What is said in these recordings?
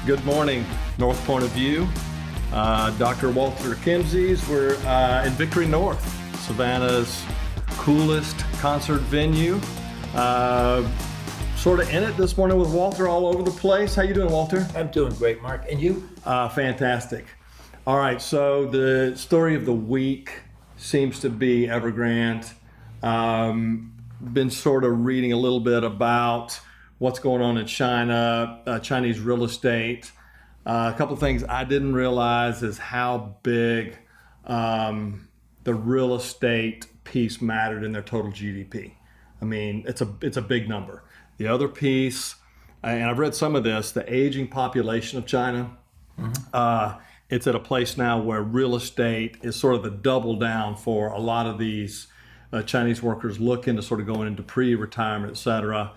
Good morning, North Point of View. Dr. Walter Kemmsies. We're in Victory North, Savannah's coolest concert venue. Sort of in it this morning with Walter all over the place. How you doing, Walter? I'm doing great, Mark. And you? Fantastic. All right, so the story of the week seems to be Evergrande. Been sort of reading a little bit about what's going on in China, Chinese real estate. A couple of things I didn't realize is how big the real estate piece mattered in their total GDP. I mean, it's a big number. The other piece, and I've read some of this, the aging population of China. It's at a place now where real estate is sort of the double down for a lot of these Chinese workers looking to sort of going into pre-retirement, et cetera.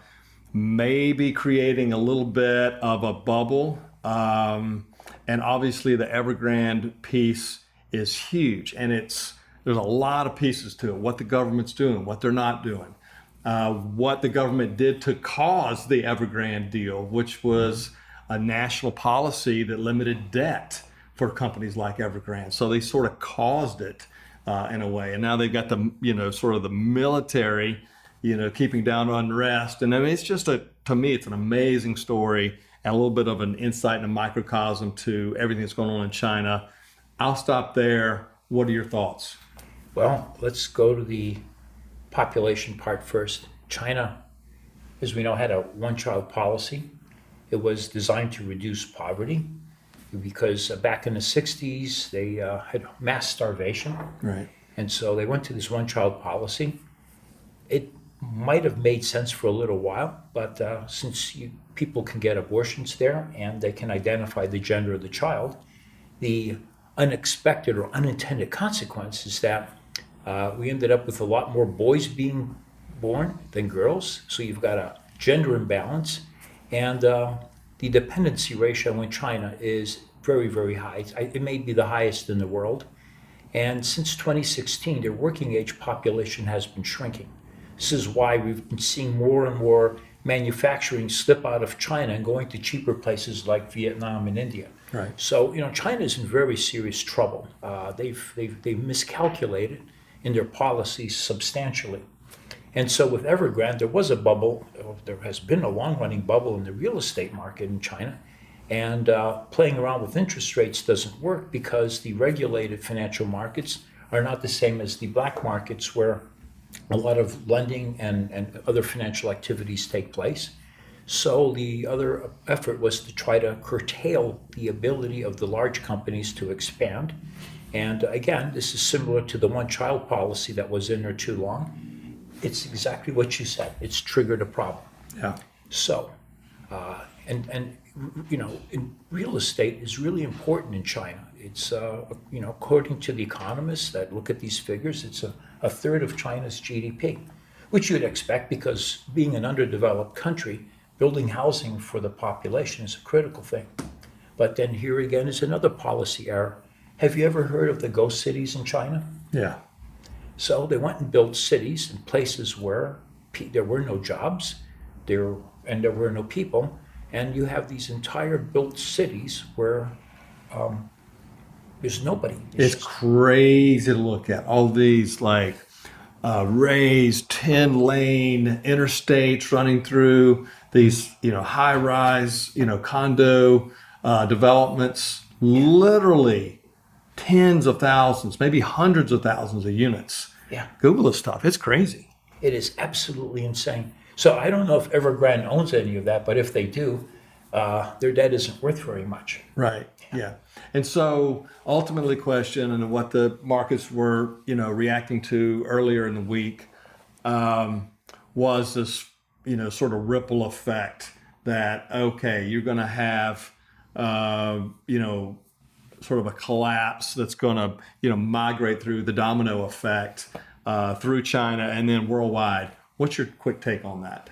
Maybe creating a little bit of a bubble. And obviously the Evergrande piece is huge, and there's a lot of pieces to it. What the government's doing, what they're not doing, what the government did to cause the Evergrande deal, which was a national policy that limited debt for companies like Evergrande. So they sort of caused it in a way. And now they've got the, sort of the military, keeping down unrest. And I mean, it's just to me, it's an amazing story and a little bit of an insight and a microcosm to everything that's going on in China. I'll stop there. What are your thoughts? Well, let's go to the population part first. China, as we know, had a one-child policy. It was designed to reduce poverty because back in the 60s, they had mass starvation. Right. And so they went to this one-child policy. It might have made sense for a little while, but since people can get abortions there and they can identify the gender of the child, the unexpected or unintended consequence is that we ended up with a lot more boys being born than girls. So you've got a gender imbalance, and the dependency ratio in China is very, very high. It may be the highest in the world. And since 2016, their working age population has been shrinking. This is why we've been seeing more and more manufacturing slip out of China and going to cheaper places like Vietnam and India. Right. So, China is in very serious trouble. They've miscalculated in their policies substantially. And so with Evergrande, there was a bubble. There has been a long-running bubble in the real estate market in China. And playing around with interest rates doesn't work because the regulated financial markets are not the same as the black markets where a lot of lending and other financial activities take place. So the other effort was to try to curtail the ability of the large companies to expand. And again, this is similar to the one-child policy that was in there too long. It's exactly what you said. It's triggered a problem. Yeah. So, in real estate is really important in China. It's, according to the economists that look at these figures, it's a third of China's GDP, which you'd expect because being an underdeveloped country, building housing for the population is a critical thing. But then here again is another policy error. Have you ever heard of the ghost cities in China? Yeah. So they went and built cities in places where there were no jobs, there were no people, and you have these entire built cities where there's nobody. It's crazy to look at all these raised 10-lane interstates running through these, high-rise, condo developments, literally tens of thousands, maybe hundreds of thousands of units. Yeah. Google this stuff. It's crazy. It is absolutely insane. So I don't know if Evergrande owns any of that, but if they do, their debt isn't worth very much. Right. Yeah. And so ultimately question, and what the markets were, reacting to earlier in the week, was this, sort of ripple effect that, okay, you're going to have, sort of a collapse that's going to, migrate through the domino effect through China and then worldwide. What's your quick take on that?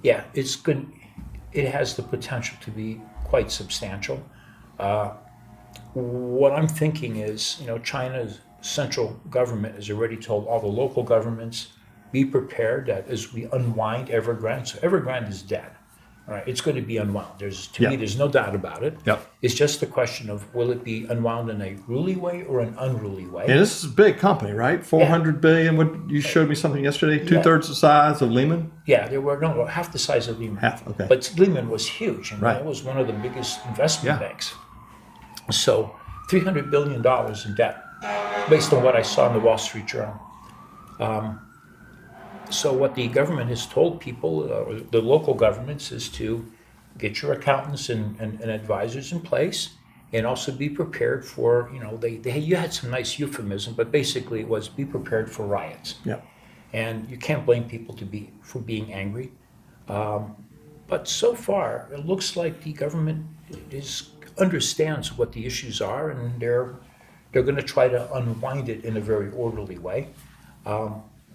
Yeah, it's good. It has the potential to be quite substantial. What I'm thinking is, China's central government has already told all the local governments, be prepared that as we unwind Evergrande, so Evergrande is dead. All right, it's going to be unwound. Yeah. There's no doubt about it. Yep. It's just a question of will it be unwound in a ruly way or an unruly way? And this is a big company, right? 400 billion. What you showed me something yesterday? 2/3 the size of Lehman. Yeah, there were half the size of Lehman. Half, okay. But Lehman was huge, and Right. it was one of the biggest investment Yeah. banks. So $300 billion in debt, based on what I saw in the Wall Street Journal. So what the government has told people, or the local governments, is to get your accountants and advisors in place, and also be prepared for, you had some nice euphemism, but basically it was be prepared for riots. Yeah. And you can't blame people for being angry. But so far, it looks like the government understands what the issues are, and they're going to try to unwind it in a very orderly way.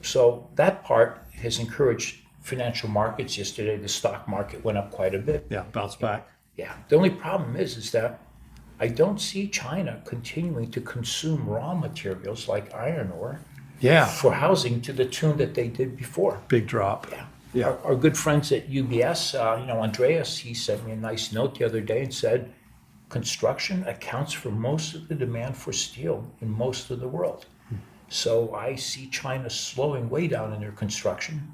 So that part has encouraged financial markets. Yesterday, the stock market went up quite a bit. Yeah. Bounce back. Yeah. The only problem is that I don't see China continuing to consume raw materials like iron ore Yeah. for housing to the tune that they did before. Big drop. Yeah. Yeah. Our good friends at UBS, Andreas, he sent me a nice note the other day and said, construction accounts for most of the demand for steel in most of the world. So I see China slowing way down in their construction,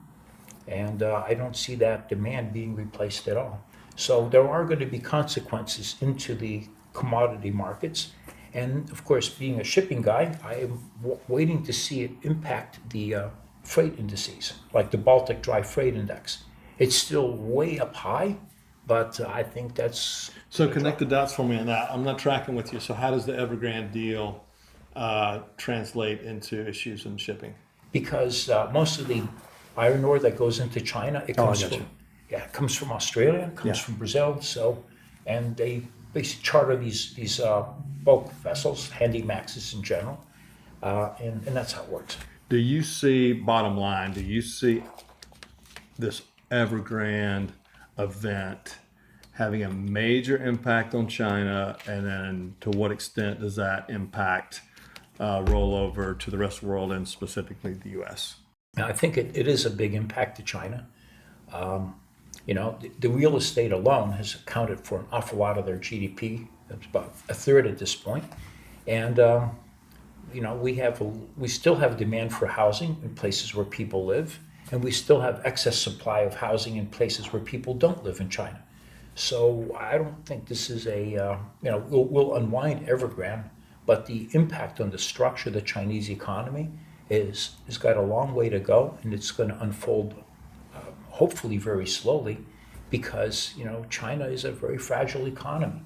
and I don't see that demand being replaced at all. So there are going to be consequences into the commodity markets. And of course, being a shipping guy, I am waiting to see it impact the freight indices, like the Baltic Dry Freight Index. It's still way up high, but I think that's... So connect the dots for me on that. I'm not tracking with you. So how does the Evergrande deal translate into issues in shipping? Because most of the iron ore that goes into China, it comes I got from it comes from Australia, it comes Yeah. from Brazil. So, and they basically charter these bulk vessels, handy maxes in general, and that's how it works. Do you see, bottom line, do you see this Evergrande event having a major impact on China? And then to what extent does that impact roll over to the rest of the world and specifically the U.S.? Now, I think it is a big impact to China. The real estate alone has accounted for an awful lot of their GDP. It's about a third at this point. And, we still have demand for housing in places where people live, and we still have excess supply of housing in places where people don't live in China. So I don't think this is we'll unwind Evergrande, but the impact on the structure of the Chinese economy has got a long way to go, and it's going to unfold hopefully very slowly, because China is a very fragile economy.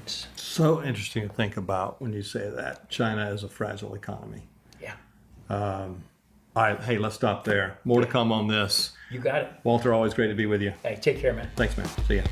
It's, So interesting to think about when you say that. China is a fragile economy. yeah, All right, hey, let's stop there. More to come on this. you got it. Walter, always great to be with you. Hey, take care, man. Thanks, man. See ya.